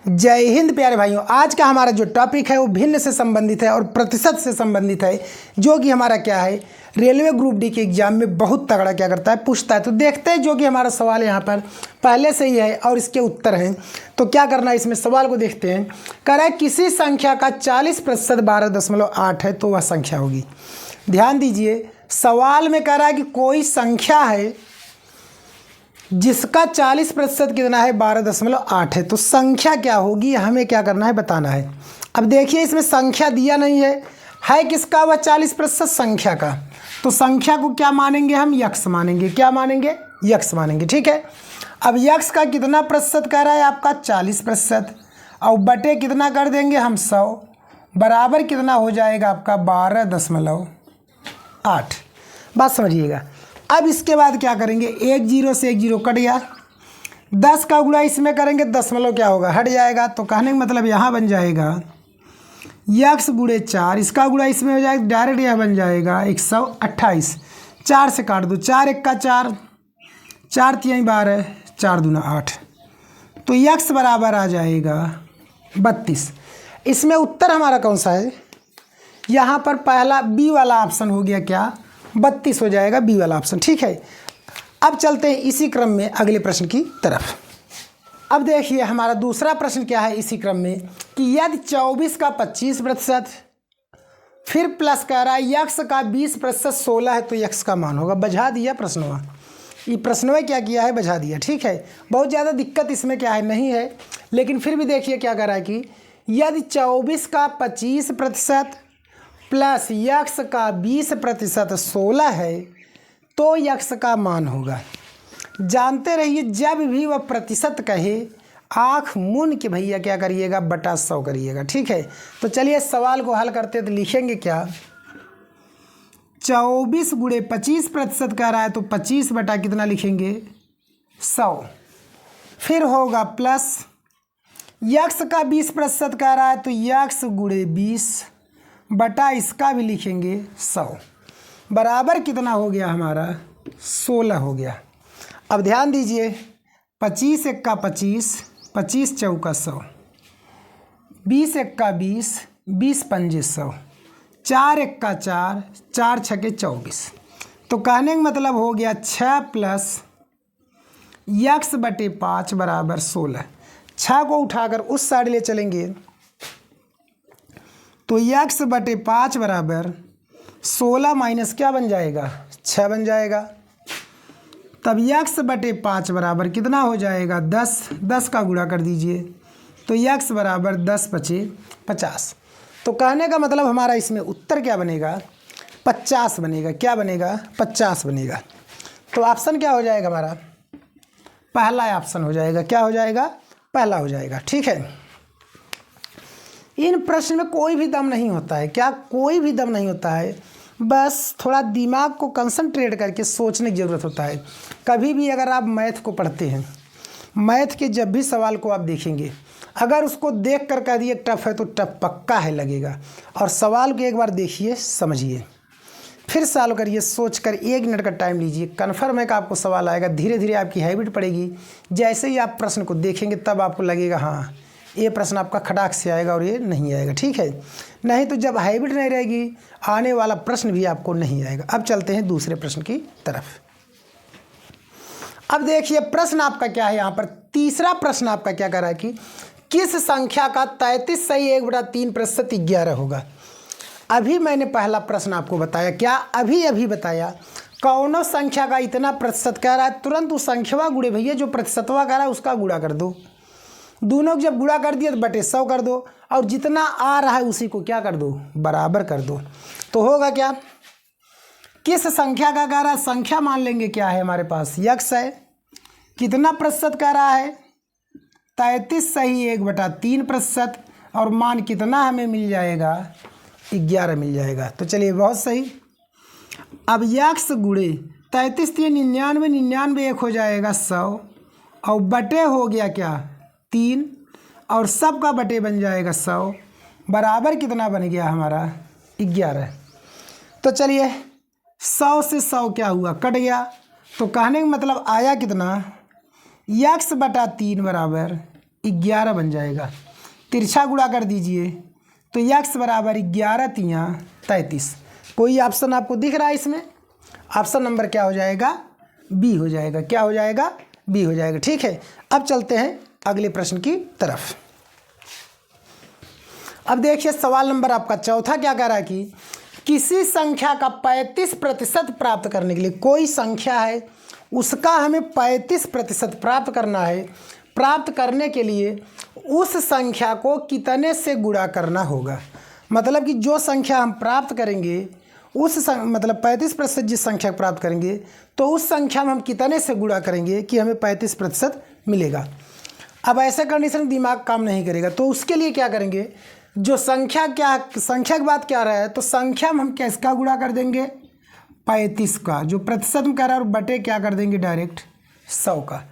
जय हिंद प्यारे भाइयों। आज का हमारा जो टॉपिक है वो भिन्न से संबंधित है और प्रतिशत से संबंधित है, जो कि हमारा क्या है, रेलवे ग्रुप डी के एग्जाम में बहुत तगड़ा क्या करता है, पूछता है। तो देखते हैं, जो कि हमारा सवाल यहाँ पर पहले से ही है और इसके उत्तर हैं। तो क्या करना है, इसमें सवाल को देखते हैं। कह रहा है किसी संख्या का 40% 12.8 है तो वह संख्या होगी। ध्यान दीजिए, सवाल में कह रहा है कि कोई संख्या है जिसका 40% कितना है, 12.8 है। तो संख्या क्या होगी, हमें क्या करना है, बताना है। अब देखिए, इसमें संख्या दिया नहीं है किसका, वह 40% संख्या का। तो संख्या को क्या मानेंगे हम, यक्स मानेंगे। क्या मानेंगे, यक्स मानेंगे। ठीक है। अब यक्स का कितना प्रतिशत कह रहा है आपका, 40%। और बटे कितना कर देंगे हम, 100, बराबर कितना हो जाएगा आपका, 12.8। बात समझिएगा। अब इसके बाद क्या करेंगे, एक जीरो से एक जीरो कट गया, 10 का गुणा इसमें करेंगे, दशमलव क्या होगा, हट जाएगा। तो कहने का मतलब यहाँ बन जाएगा यक्स गुणे 4, इसका गुणा इसमें हो जाएगा, डायरेक्ट यह बन जाएगा 128। 4 से काट दो, 4 एक का 4, 4 3 12, 4 दूना 8। तो यक्स बराबर आ जाएगा 32। इसमें उत्तर हमारा कौन सा है, यहाँ पर पहला बी वाला ऑप्शन हो गया, क्या 32 हो जाएगा, बी वाला ऑप्शन। ठीक है। अब चलते हैं इसी क्रम में अगले प्रश्न की तरफ। अब देखिए, हमारा दूसरा प्रश्न क्या है इसी क्रम में, कि यदि 24 का 25%, फिर प्लस कह रहा है यक्स का 20% 16 है तो यक्स का मान होगा। बजा दिया प्रश्नवा, ये प्रश्नवा क्या किया है, बजा दिया। ठीक है। बहुत ज़्यादा दिक्कत इसमें क्या है, नहीं है, लेकिन फिर भी देखिए क्या कह रहा है कि यदि 24 का 25% प्लस यक्स का 20% 16 है तो यक्स का मान होगा। जानते रहिए, जब भी वह प्रतिशत कहे, आँख मूंद के भैया क्या करिएगा, बटा 100 करिएगा। ठीक है। तो चलिए सवाल को हल करते तो लिखेंगे क्या, 24 गुणे 25% कह रहा है तो 25 बटा कितना लिखेंगे, 100। फिर होगा प्लस यक्स का 20% कह रहा है तो यक्स गुणे 20 बटा इसका भी लिखेंगे 100, बराबर कितना हो गया हमारा, 16 हो गया। अब ध्यान दीजिए, 25 एक का 25, 25 चौका 100, 20 एक का 20, 20 पंजे 100, 4 एक का 4, 4 छके 24। तो कहने का मतलब हो गया 6 प्लस यक्स बटे 5 बराबर 16। 6 को उठाकर उस साइड ले चलेंगे तो यक्स बटे 5 बराबर 16 माइनस क्या बन जाएगा, 6 बन जाएगा। तब यक्स बटे 5 बराबर कितना हो जाएगा, 10। 10 का गुणा कर दीजिए तो यक्स बराबर 10 पचे 50। तो कहने का मतलब हमारा इसमें उत्तर क्या बनेगा, 50 बनेगा। क्या बनेगा, 50 बनेगा। तो ऑप्शन क्या हो जाएगा हमारा, पहला ऑप्शन हो जाएगा। क्या हो जाएगा, पहला हो जाएगा। ठीक है। इन प्रश्न में कोई भी दम नहीं होता है, क्या कोई भी दम नहीं होता है, बस थोड़ा दिमाग को कंसंट्रेट करके सोचने की ज़रूरत होता है। कभी भी अगर आप मैथ को पढ़ते हैं, मैथ के जब भी सवाल को आप देखेंगे, अगर उसको देख कर कह दिए टफ है तो टफ पक्का है लगेगा। और सवाल को एक बार देखिए, समझिए, फिर सॉल्व करिए, सोच कर 1 मिनट का टाइम लीजिए। कन्फर्म है कि आपको सवाल आएगा। धीरे धीरे आपकी हैबिट पड़ेगी। जैसे ही आप प्रश्न को देखेंगे तब आपको लगेगा हाँ ये प्रश्न आपका खटाक से आएगा और ये नहीं आएगा। ठीक है। नहीं तो जब हैबिट नहीं रहेगी, आने वाला प्रश्न भी आपको नहीं आएगा। अब चलते हैं दूसरे प्रश्न की तरफ। अब देखिए, प्रश्न आपका क्या है, यहाँ पर तीसरा प्रश्न आपका क्या कर रहा है कि किस संख्या का 33 सही 1/3% 11 होगा। अभी मैंने पहला प्रश्न आपको बताया, क्या अभी बताया, कौनों संख्या का इतना प्रतिशत कह रहा है, तुरंत उस संख्या गुणे भैया जो प्रतिशतवा कह रहा है उसका गुणा कर दो। दोनों को जब गुणा कर दिया तो बटे 100 कर दो, और जितना आ रहा है उसी को क्या कर दो, बराबर कर दो। तो होगा क्या, किस संख्या का कह रहा है, संख्या मान लेंगे क्या है हमारे पास, यक्स है। कितना प्रतिशत कह रहा है, 33 सही 1/3%, और मान कितना हमें मिल जाएगा, 11 मिल जाएगा। तो चलिए बहुत सही। अब यक्स गुणे 33 3 99, 99 1 हो जाएगा 100, और बटे हो गया क्या 3, और सब का बटे बन जाएगा 100, बराबर कितना बन गया हमारा 11। तो चलिए 100 से 100 क्या हुआ, कट गया। तो कहने का मतलब आया कितना, यक्स बटा 3 बराबर 11 बन जाएगा। तिरछा गुणा कर दीजिए तो x बराबर 11 तियाँ 33। कोई ऑप्शन आपको दिख रहा है इसमें? ऑप्शन नंबर क्या हो जाएगा? बी हो जाएगा। क्या हो जाएगा? बी हो जाएगा। ठीक है, अब चलते हैं अगले प्रश्न की तरफ। अब देखिए सवाल नंबर आपका चौथा क्या कह रहा है कि किसी संख्या का 35% प्राप्त करने के लिए, कोई संख्या है उसका हमें 35% प्राप्त करना है। प्राप्त करने के लिए उस संख्या को कितने से गुणा करना होगा। मतलब कि जो संख्या हम प्राप्त करेंगे मतलब 35% जिस संख्या प्राप्त करेंगे तो उस संख्या में हम कितने से गुणा करेंगे कि हमें 35% मिलेगा। अब ऐसे कंडीशन में दिमाग काम नहीं करेगा, तो उसके लिए क्या करेंगे, जो संख्या की बात क्या रहा है, तो संख्या में हम किसका गुणा कर देंगे? 35 का। जो प्रतिशत में कह रहा है और बटे क्या कर देंगे? डायरेक्ट 100 का।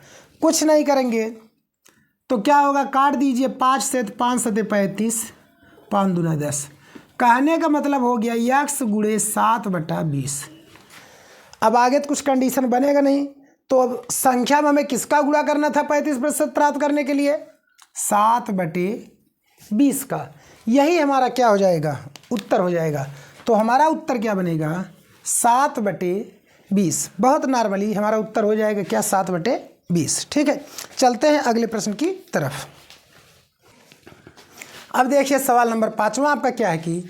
कुछ नहीं करेंगे तो क्या होगा? काट दीजिए 5 से 5 सते 35, 5 दूना 10। कहने का मतलब हो गया x गुणे 7/20। अब आगे तो कुछ कंडीशन बनेगा नहीं, तो अब संख्या में हमें किसका गुणा करना था 35% प्राप्त करने के लिए? 7/20 का। यही हमारा क्या हो जाएगा? उत्तर हो जाएगा। तो हमारा उत्तर क्या बनेगा? 7/20। बहुत नॉर्मली हमारा उत्तर हो जाएगा क्या? 7/20। ठीक है, चलते हैं अगले प्रश्न की तरफ। अब देखिए सवाल नंबर 5वां आपका क्या है कि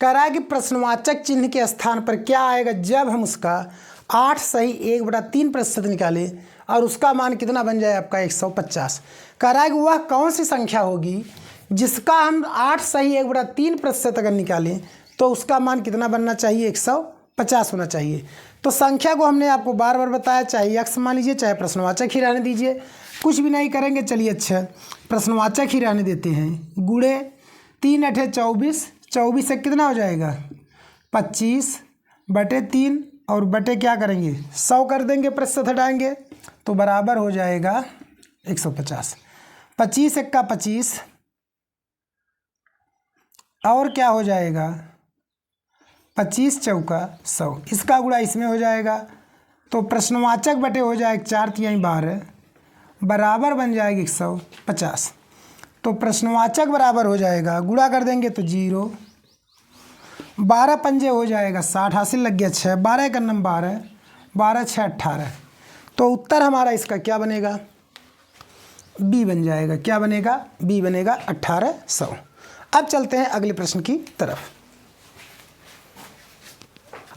कह रहा है कि प्रश्नवाचक चिन्ह के स्थान पर क्या आएगा जब हम उसका 8 सही 1/3% निकालें और उसका मान कितना बन जाए आपका? 150। कह रहा है कि वह कौन सी संख्या होगी जिसका हम 8 सही 1/3% अगर निकालें तो उसका मान कितना बनना चाहिए? 150 होना चाहिए। तो संख्या को हमने आपको बार बार बताया, चाहे x मान लीजिए चाहे प्रश्नवाचक ही रहने दीजिए, कुछ भी नहीं करेंगे। चलिए अच्छा प्रश्नवाचक ही रहने देते हैं। गुणे 3 8 24, 24 से कितना हो जाएगा? 25/3 और बटे क्या करेंगे? 100 कर देंगे, प्रतिशत हटाएंगे तो बराबर हो जाएगा 150। 25 एक्का 25 और क्या हो जाएगा? 25 चौका 100। इसका गुणा इसमें हो जाएगा तो प्रश्नवाचक बटे हो जाएगा 4 तिहाई 12 बराबर बन जाएगी 150। तो प्रश्नवाचक बराबर हो जाएगा, गुणा कर देंगे तो 0, 12 पंजे हो जाएगा 60, हासिल लग गया 6, 12 का नंबर 12, 12 6 18। तो उत्तर हमारा इसका क्या बनेगा? बी बन जाएगा। क्या बनेगा? बी बनेगा 1800। अब चलते हैं अगले प्रश्न की तरफ।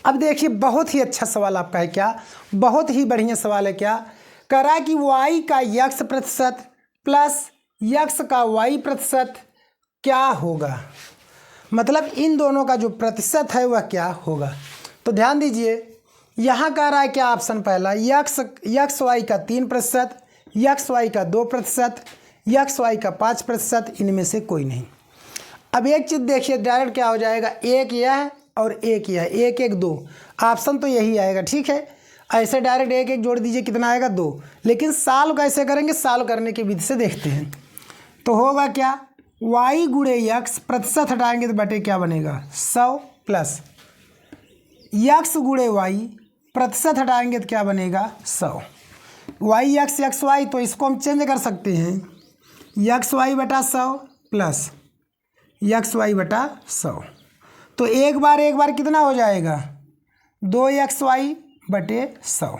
अब देखिए बहुत ही अच्छा सवाल आपका है। क्या? बहुत ही बढ़िया सवाल है। क्या कह रहा है कि y का x प्रतिशत प्लस x का y प्रतिशत क्या होगा। मतलब इन दोनों का जो प्रतिशत है वह क्या होगा। तो ध्यान दीजिए, यहाँ कह रहा है क्या? ऑप्शन पहला x y का 3%, x y का 2%, x y का 5%, इनमें से कोई नहीं। अब एक चीज़ देखिए, डायरेक्ट क्या हो जाएगा? एक यह और एक यह, 1 1 2, ऑप्शन तो यही आएगा। ठीक है, ऐसे डायरेक्ट 1 1 जोड़ दीजिए, कितना आएगा? 2। लेकिन सॉल्व कैसे करेंगे? सॉल्व करने की विधि से देखते हैं। तो होगा क्या? y गुणे x, प्रतिशत हटाएंगे तो बटे क्या बनेगा? 100 प्लस x गुणे y, प्रतिशत हटाएंगे तो क्या बनेगा? 100। y y तो इसको हम चेंज कर सकते हैं, xy/100 प्लस xy/100। तो एक बार कितना हो जाएगा? 2xy/100।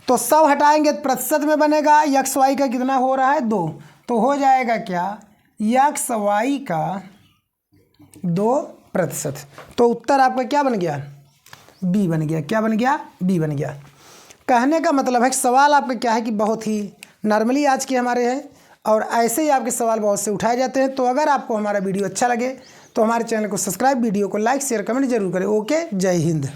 तो 100 हटाएंगे तो प्रतिशत में बनेगा, xy का कितना हो रहा है? 2। तो हो जाएगा क्या? xy का 2%। तो उत्तर आपका क्या बन गया? बी बन गया। क्या बन गया? बी बन गया। कहने का मतलब है सवाल आपका क्या है कि बहुत ही नॉर्मली आज के हमारे हैं और ऐसे ही आपके सवाल बहुत से उठाए जाते हैं। तो अगर आपको हमारा वीडियो अच्छा लगे तो हमारे चैनल को सब्सक्राइब, वीडियो को लाइक शेयर कमेंट जरूर करें। ओके, जय हिंद।